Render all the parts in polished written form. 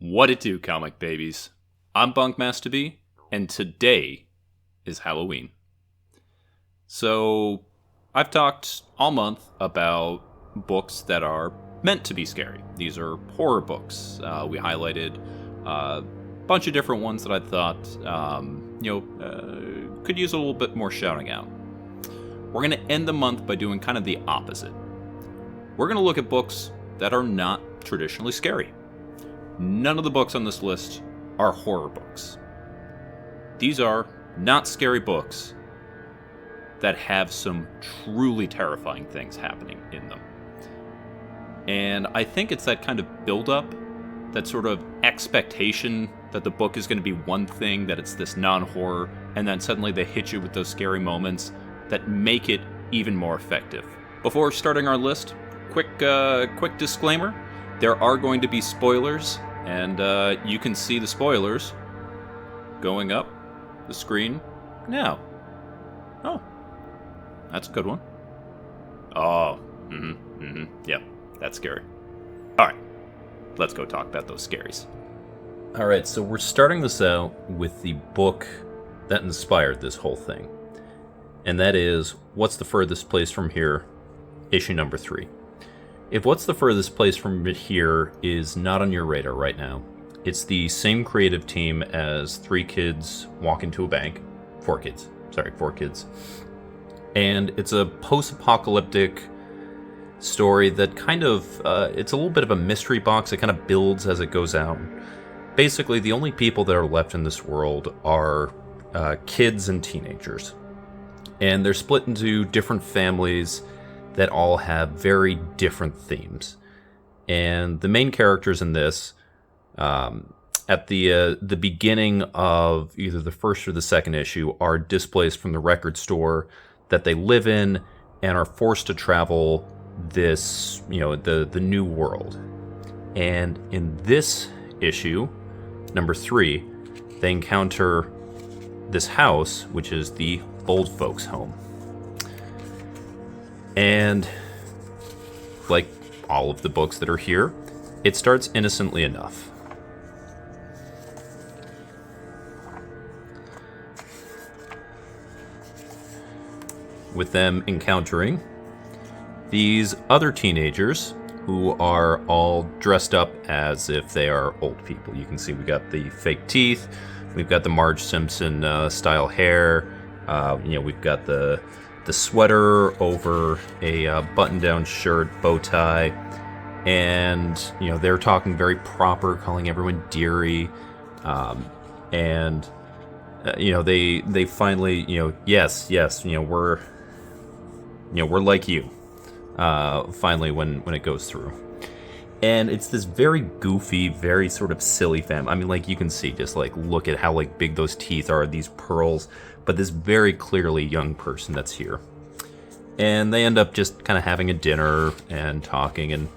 What it do, comic babies? I'm Bunkmaster B, and today is Halloween. So, I've talked all month about books that are meant to be scary. These are horror books. We highlighted a bunch of different ones that I thought, could use a little bit more shouting out. We're going to end the month by doing kind of the opposite. We're going to look at books that are not traditionally scary. None of the books on this list are horror books. These are not scary books that have some truly terrifying things happening in them. And I think it's that kind of build-up, that sort of expectation that the book is going to be one thing, that it's this non-horror, and then suddenly they hit you with those scary moments that make it even more effective. Before starting our list, quick disclaimer. There are going to be spoilers, and you can see the spoilers going up the screen now. Oh, that's a good one. Oh, yeah, that's scary. All right, let's go talk about those scaries. All right, so we're starting this out with the book that inspired this whole thing, and that is What's the Furthest Place from Here, issue number 3. If What's the Furthest Place from Here is not on your radar right now, it's the same creative team as 3 Kids Walk Into a Bank. 4 Kids. And it's a post-apocalyptic story that kind of, it's a little bit of a mystery box. It kind of builds as it goes out. Basically, the only people that are left in this world are kids and teenagers. And they're split into different families that all have very different themes. And the main characters in this, at the beginning of either the first or the second issue, are displaced from the record store that they live in and are forced to travel this, the new world. And in this issue, number 3, they encounter this house, which is the old folks' home. And like all of the books that are here, it starts innocently enough. With them encountering these other teenagers who are all dressed up as if they are old people. You can see we got the fake teeth, we've got the Marge Simpson style hair, we've got the sweater over a button-down shirt, bow tie, and they're talking very proper, calling everyone dearie, and they finally yes we're like you, finally when it goes through. And it's this very goofy, very sort of silly family. I mean, like, you can see, just like, look at how like big those teeth are, these pearls, but this very clearly young person that's here. And they end up just kind of having a dinner and talking, and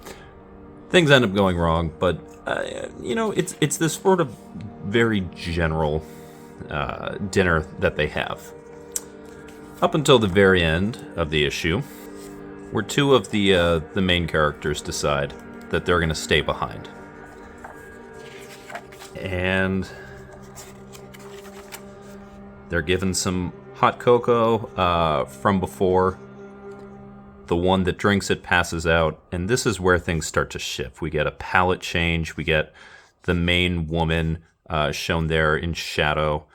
things end up going wrong, but it's this sort of very general dinner that they have. Up until the very end of the issue, where 2 of the main characters decide that they're going to stay behind. And they're given some hot cocoa from before. The one that drinks it passes out, and this is where things start to shift. We get a palette change. We get the main woman shown there in shadow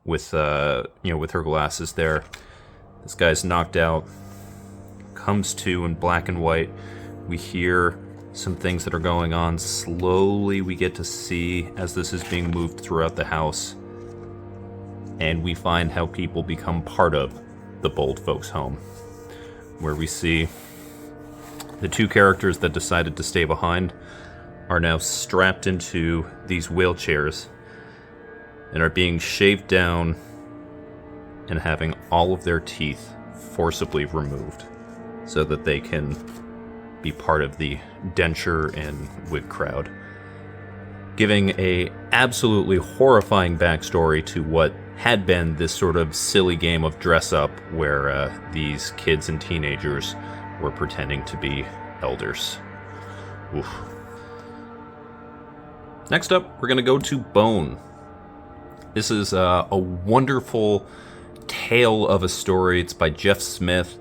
with her glasses there. This guy's knocked out, comes to in black and white. We hear some things that are going on. Slowly we get to see as this is being moved throughout the house, and we find how people become part of the Bold Folks' home, where we see the 2 characters that decided to stay behind are now strapped into these wheelchairs and are being shaved down and having all of their teeth forcibly removed so that they can be part of the denture and wig crowd, giving a absolutely horrifying backstory to what had been this sort of silly game of dress up where these kids and teenagers were pretending to be elders. Oof. Next up, we're going to go to Bone. This is a wonderful tale of a story. It's by Jeff Smith.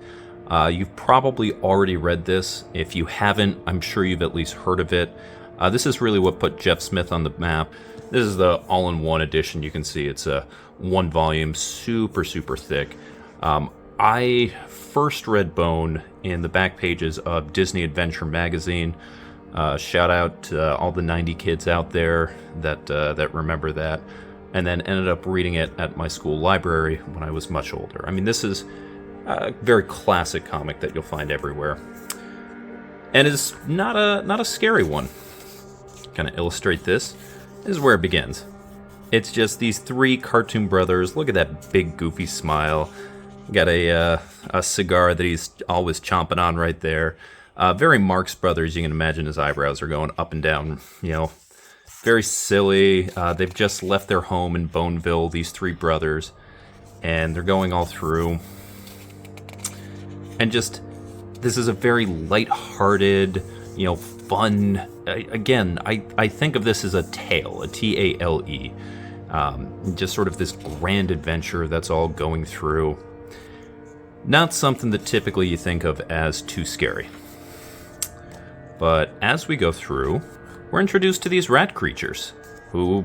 You've probably already read this. If you haven't, I'm sure you've at least heard of it. This is really what put Jeff Smith on the map. This is the all-in-one edition. You can see it's a one volume, super, super thick. I first read Bone in the back pages of Disney Adventure magazine. Shout out to all the 90 kids out there that remember that. And then ended up reading it at my school library when I was much older. I mean, this is a very classic comic that you'll find everywhere. And is not a scary one. Kind of illustrate this. This is where it begins. It's just these three cartoon brothers. Look at that big goofy smile. Got a cigar that he's always chomping on right there. Very Marx Brothers. You can imagine his eyebrows are going up and down. You know, very silly. They've just left their home in Boneville, these three brothers, and they're going all through. And just, this is a very lighthearted, you know, fun. Again, I think of this as a tale, a T-A-L-E. Just sort of this grand adventure that's all going through. Not something that typically you think of as too scary. But as we go through, we're introduced to these rat creatures, who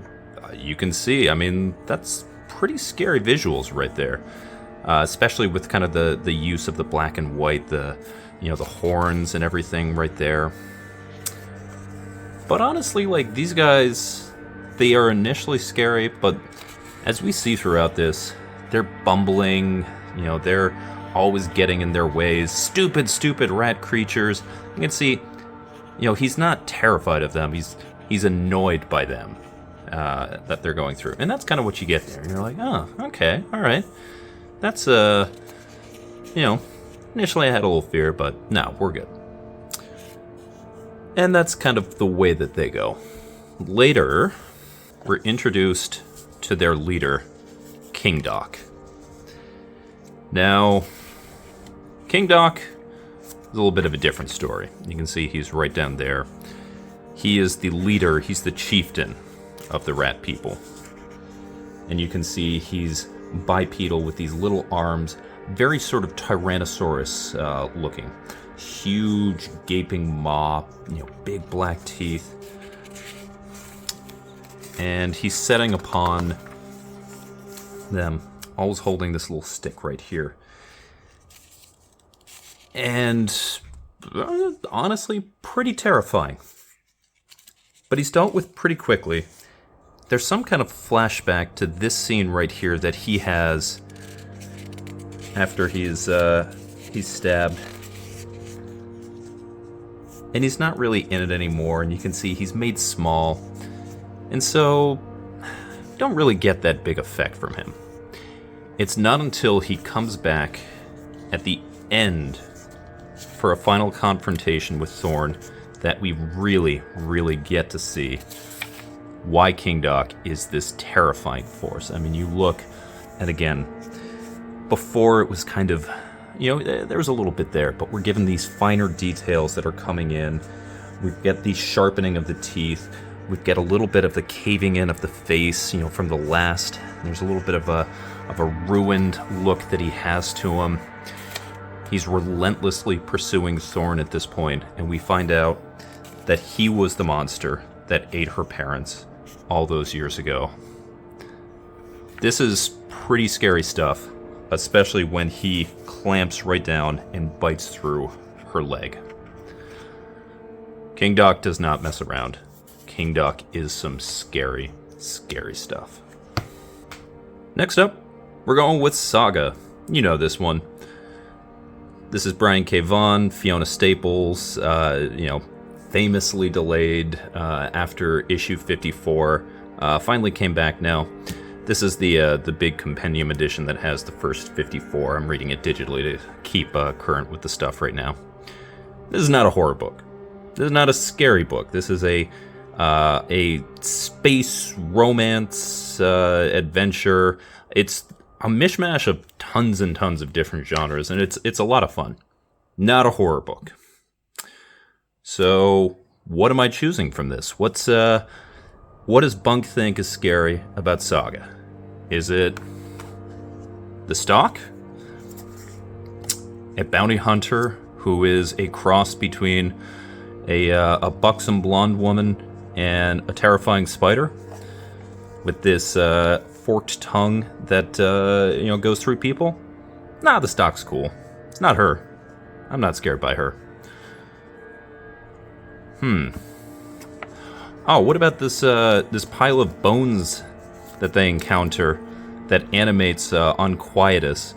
you can see, I mean, that's pretty scary visuals right there. Especially with kind of the use of the black and white, the horns and everything right there. But honestly, like, these guys, they are initially scary, but as we see throughout this, they're bumbling, they're always getting in their ways. Stupid, stupid rat creatures. You can see, he's not terrified of them. He's annoyed by them that they're going through. And that's kind of what you get there. And you're like, oh, okay, all right. That's, initially I had a little fear, but no, we're good. And that's kind of the way that they go. Later, we're introduced to their leader, King Doc. Now, King Doc is a little bit of a different story. You can see he's right down there. He is the leader, he's the chieftain of the rat people. And you can see he's bipedal with these little arms, very sort of Tyrannosaurus looking. Huge gaping maw, big black teeth. And he's setting upon them, always holding this little stick right here. And honestly, pretty terrifying. But he's dealt with pretty quickly. There's some kind of flashback to this scene right here that he has after he's stabbed. And he's not really in it anymore, and you can see he's made small. And so, don't really get that big effect from him. It's not until he comes back at the end for a final confrontation with Thorn that we really, really get to see why King Doc is this terrifying force. I mean, you look, and again, before it was kind of, there was a little bit there, but we're given these finer details that are coming in. We get the sharpening of the teeth. We get a little bit of the caving in of the face, from the last. There's a little bit of a ruined look that he has to him. He's relentlessly pursuing Thorn at this point, and we find out that he was the monster that ate her parents all those years ago. This is pretty scary stuff, especially when he clamps right down and bites through her leg. King Doc does not mess around. King Doc is some scary, scary stuff. Next up, we're going with Saga. You know this one. This is Brian K. Vaughan, Fiona Staples, famously delayed after issue 54. Finally came back now. This is the big compendium edition that has the first 54. I'm reading it digitally to keep current with the stuff right now. This is not a horror book. This is not a scary book. This is a space romance adventure. It's a mishmash of tons and tons of different genres, and it's a lot of fun. Not a horror book. So, what am I choosing from this? What does Bunk think is scary about Saga? Is it the stock? A bounty hunter who is a cross between a buxom blonde woman and a terrifying spider with this forked tongue that goes through people? Nah, the stock's cool. It's not her. I'm not scared by her. Oh, what about this this pile of bones that they encounter that animates Unquietus,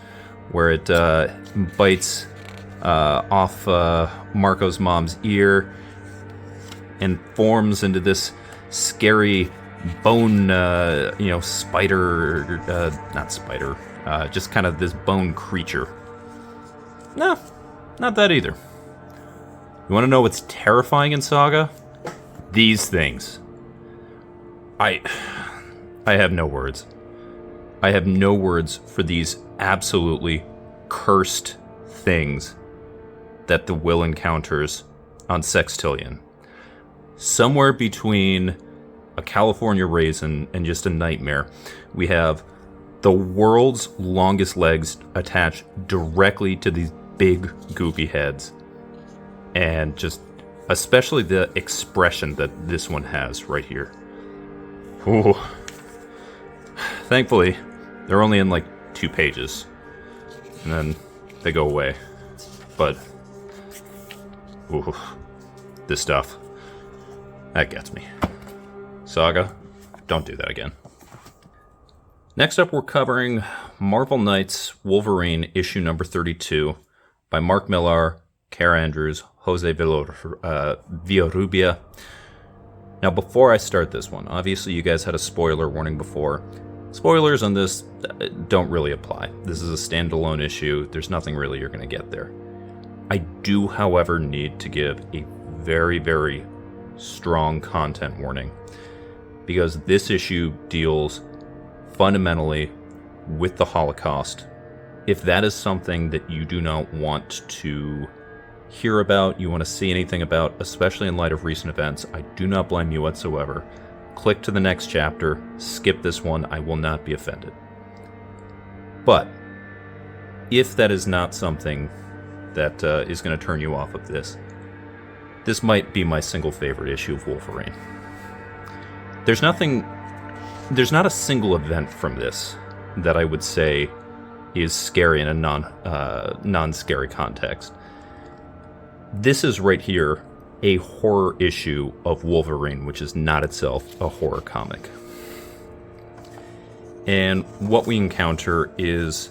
where it bites off Marco's mom's ear and forms into this scary bone, spider, not spider, just kind of this bone creature. No, not that either. You want to know what's terrifying in Saga? These things. I have no words. I have no words for these absolutely cursed things that the Will encounters on Sextillion. Somewhere between a California raisin and just a nightmare, we have the world's longest legs attached directly to these big goopy heads. And just especially the expression that this one has right here. Ooh. Thankfully, they're only in like 2 pages. And then they go away. But, ooh, this stuff, that gets me. Saga, don't do that again. Next up, we're covering Marvel Knights Wolverine issue number 32 by Mark Millar, Kara Andrews, Jose Villarrubia. Now, before I start this one, obviously you guys had a spoiler warning before. Spoilers on this don't really apply. This is a standalone issue. There's nothing really you're going to get there. I do, however, need to give a very, very strong content warning, because this issue deals fundamentally with the Holocaust. If that is something that you do not want to hear about, you want to see anything about, especially in light of recent events, I do not blame you whatsoever. Click to the next chapter, skip this one, I will not be offended. But if that is not something that is going to turn you off of this, this might be my single favorite issue of Wolverine. There's not a single event from this that I would say is scary in a non-scary context. This is right here a horror issue of Wolverine, which is not itself a horror comic. And what we encounter is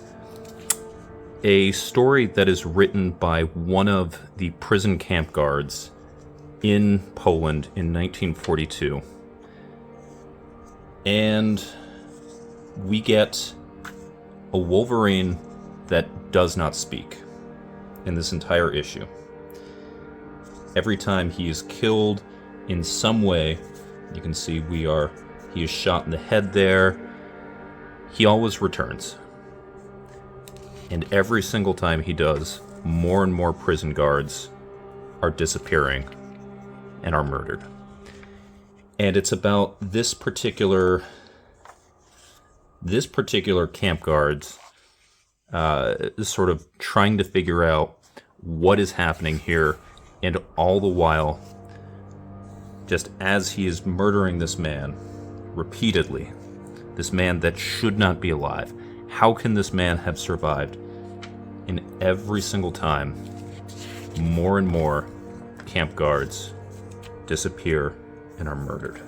a story that is written by one of the prison camp guards in Poland in 1942. And we get a Wolverine that does not speak in this entire issue. Every time he is killed in some way, you can see he is shot in the head there, he always returns. And every single time he does, more and more prison guards are disappearing and are murdered. And it's about this particular camp guards sort of trying to figure out what is happening here, and all the while, just as he is murdering this man repeatedly, this man that should not be alive, how can this man have survived? And every single time, more and more camp guards disappear and are murdered.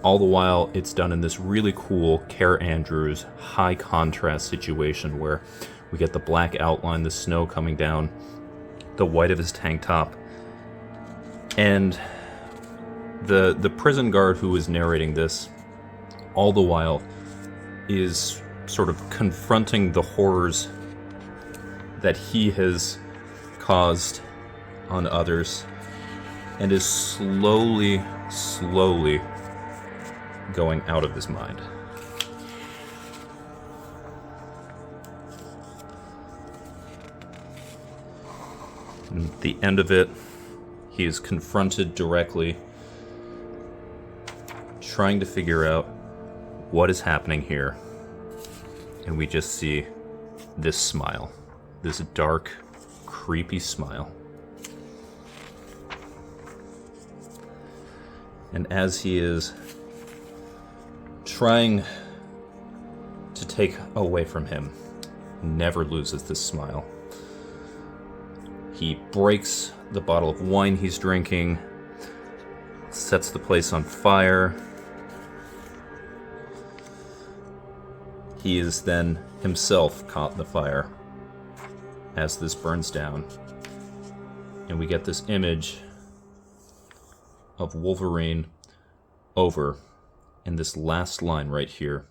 All the while, it's done in this really cool Kara Andrews high contrast situation where we get the black outline, the snow coming down, the white of his tank top, and the prison guard who is narrating this, all the while, is sort of confronting the horrors that he has caused on others, and is slowly going out of his mind. And at the end of it, he is confronted directly trying to figure out what is happening here. And we just see this smile, this dark, creepy smile. And as he is trying to take away from him, never loses this smile. He breaks the bottle of wine he's drinking, sets the place on fire. He is then himself caught in the fire as this burns down. And we get this image of Wolverine over in this last line right here.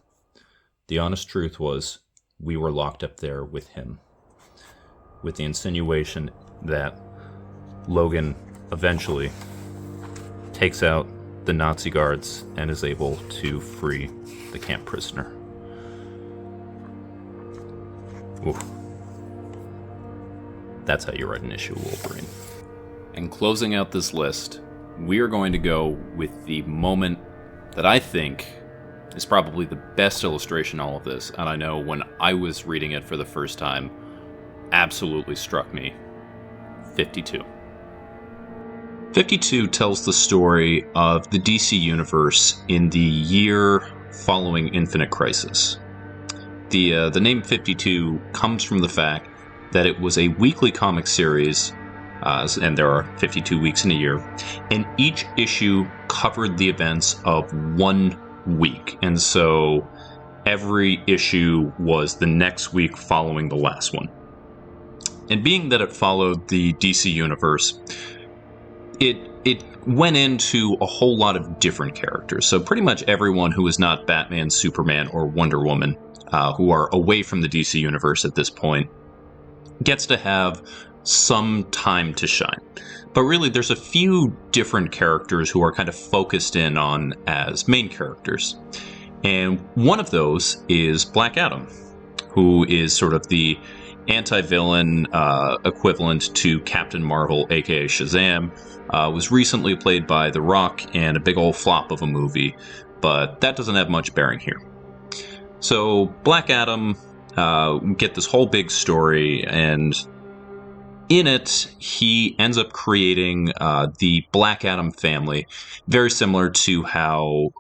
The honest truth was, we were locked up there with him. With the insinuation that Logan eventually takes out the Nazi guards and is able to free the camp prisoner. Oof. That's how you write an issue of Wolverine. And closing out this list, we are going to go with the moment that I think is probably the best illustration in all of this, and I know when I was reading it for the first time, absolutely struck me. 52. 52 tells the story of the DC Universe in the year following Infinite Crisis. The name 52 comes from the fact that it was a weekly comic series, and there are 52 weeks in a year, and each issue covered the events of one week. And so every issue was the next week following the last one. And being that it followed the DC Universe, it went into a whole lot of different characters. So pretty much everyone who is not Batman, Superman, or Wonder Woman, who are away from the DC Universe at this point, gets to have some time to shine. But really, there's a few different characters who are kind of focused in on as main characters. And one of those is Black Adam, who is sort of the anti-villain equivalent to Captain Marvel, aka Shazam. Was recently played by The Rock and a big old flop of a movie, but that doesn't have much bearing here. So Black Adam, get this whole big story, and in it, he ends up creating the Black Adam family, very similar to how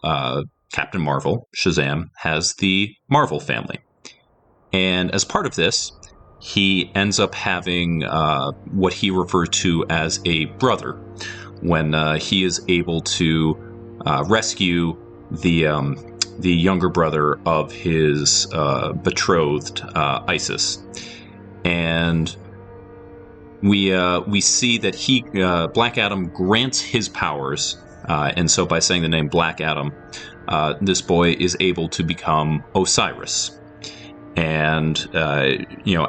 Captain Marvel, Shazam, has the Marvel family. And as part of this, he ends up having what he refers to as a brother, when he is able to rescue the younger brother of his betrothed, Isis. And we see that Black Adam grants his powers, and so by saying the name Black Adam, this boy is able to become Osiris, and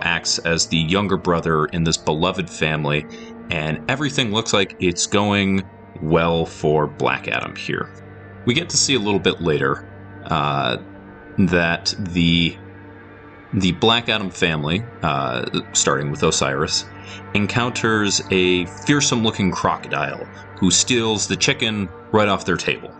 acts as the younger brother in this beloved family, and everything looks like it's going well for Black Adam here. We get to see a little bit later that the Black Adam family, starting with Osiris, encounters a fearsome-looking crocodile who steals the chicken right off their table.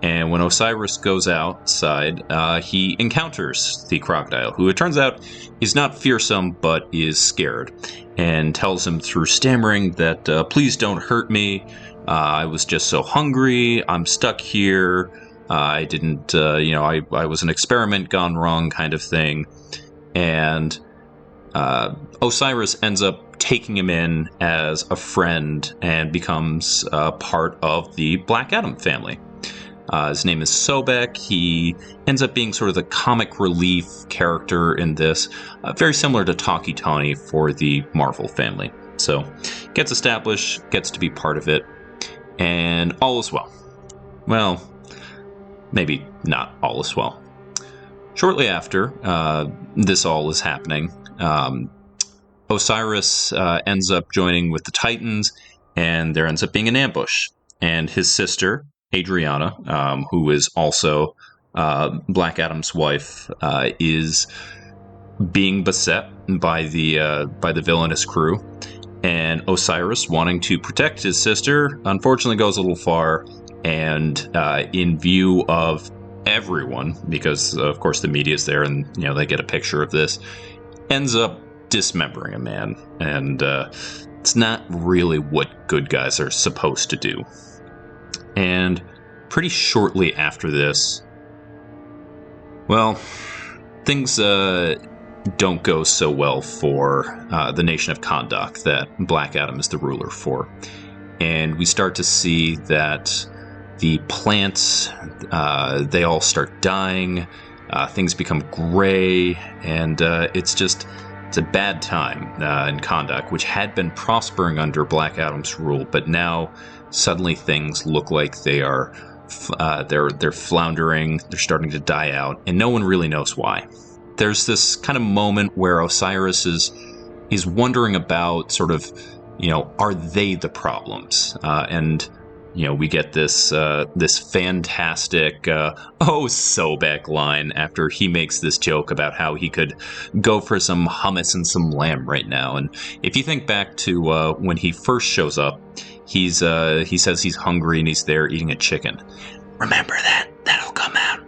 And when Osiris goes outside, he encounters the crocodile, who it turns out is not fearsome, but is scared, and tells him through stammering that, please don't hurt me, I was just so hungry, I'm stuck here, I didn't, I was an experiment gone wrong kind of thing. And Osiris ends up taking him in as a friend and becomes part of the Black Adam family. His name is Sobek. He ends up being sort of the comic relief character in this, very similar to Talkie Tawny for the Marvel family. So, gets established, gets to be part of it, and all is well. Well, maybe not all is well. Shortly after this all is happening, Osiris ends up joining with the Titans, and there ends up being an ambush. And his sister, Adriana, who is also Black Adam's wife, is being beset by the villainous crew. And Osiris, wanting to protect his sister, unfortunately goes a little far and in view of everyone, because of course the media's there and they get a picture of this, ends up dismembering a man, and it's not really what good guys are supposed to do. And pretty shortly after this, well, things don't go so well for the nation of Kahndaq that Black Adam is the ruler for. And we start to see that the plants, they all start dying, things become gray, and it's a bad time in Kahndaq, which had been prospering under Black Adam's rule, but now suddenly things look like they are they're floundering, they're starting to die out, and no one really knows why. There's this kind of moment where Osiris is wondering about sort of, are they the problems? And we get this fantastic Sobek line after he makes this joke about how he could go for some hummus and some lamb right now. And if you think back to when he first shows up, he says he's hungry and he's there eating a chicken. Remember that. That'll come out.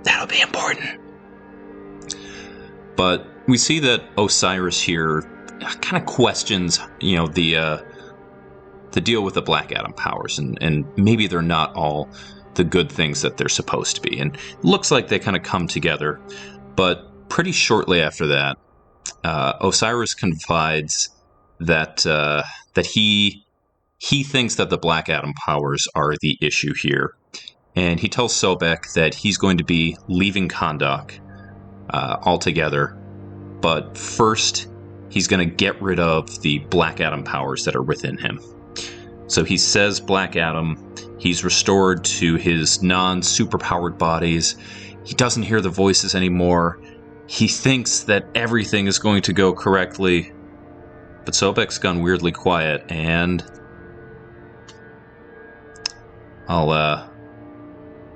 That'll be important. But we see that Osiris here kind of questions, the deal with the Black Adam powers, and maybe they're not all the good things that they're supposed to be. And it looks like they kind of come together, but pretty shortly after that, Osiris confides that he thinks that the Black Adam powers are the issue here, and he tells Sobek that he's going to be leaving Kahndaq altogether, but first he's going to get rid of the Black Adam powers that are within him. So he says Black Adam, he's restored to his non-superpowered bodies. He doesn't hear the voices anymore. He thinks that everything is going to go correctly. But Sobek's gone weirdly quiet, and I'll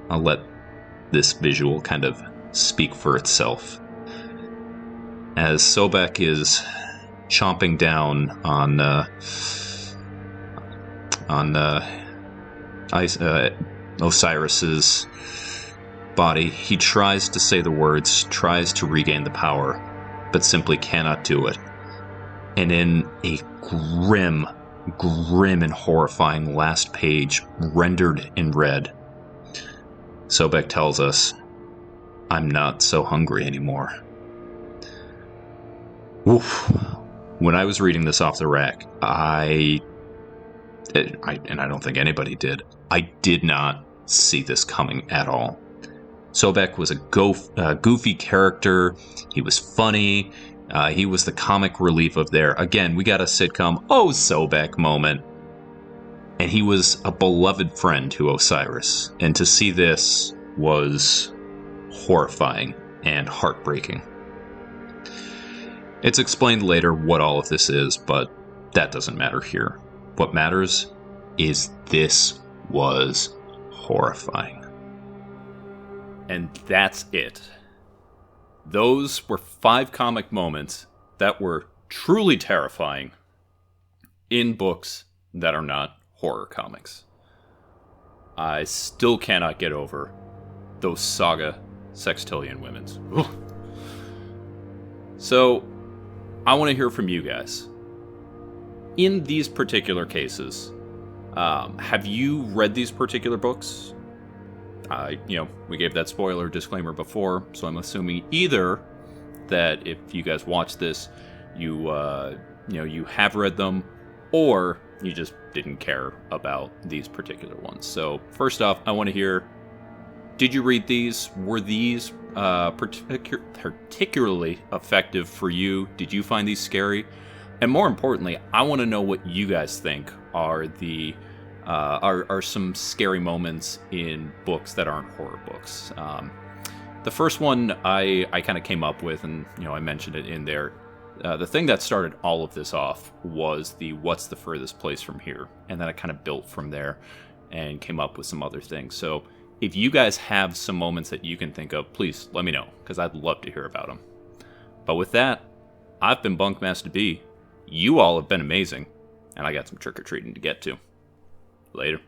let this visual kind of speak for itself. As Sobek is chomping down on Osiris's body, he tries to say the words, tries to regain the power, but simply cannot do it. And in a grim and horrifying last page, rendered in red, Sobek tells us, "I'm not so hungry anymore." Oof. When I was reading this off the rack, and I don't think anybody did, I did not see this coming at all. Sobek was a goofy character. He was funny. He was the comic relief of there. Again, we got a sitcom, Sobek moment. And he was a beloved friend to Osiris. And to see this was horrifying and heartbreaking. It's explained later what all of this is, but that doesn't matter here. What matters is this was horrifying. And that's it. Those were 5 comic moments that were truly terrifying in books that are not horror comics. I still cannot get over those Saga Sextillion women's. Ugh. So, I want to hear from you guys. In these particular cases, have you read these particular books? We gave that spoiler disclaimer before, so I'm assuming either that if you guys watch this, you have read them, or you just didn't care about these particular ones. So first off, I want to hear, did you read these? Were these particularly effective for you? Did you find these scary? And more importantly, I want to know what you guys think are the are some scary moments in books that aren't horror books. The first one I kind of came up with, and I mentioned it in there. The thing that started all of this off was the "What's the furthest place from here?" and then I kind of built from there and came up with some other things. So if you guys have some moments that you can think of, please let me know, because I'd love to hear about them. But with that, I've been Bunkmaster B. You all have been amazing, and I got some trick-or-treating to get to. Later.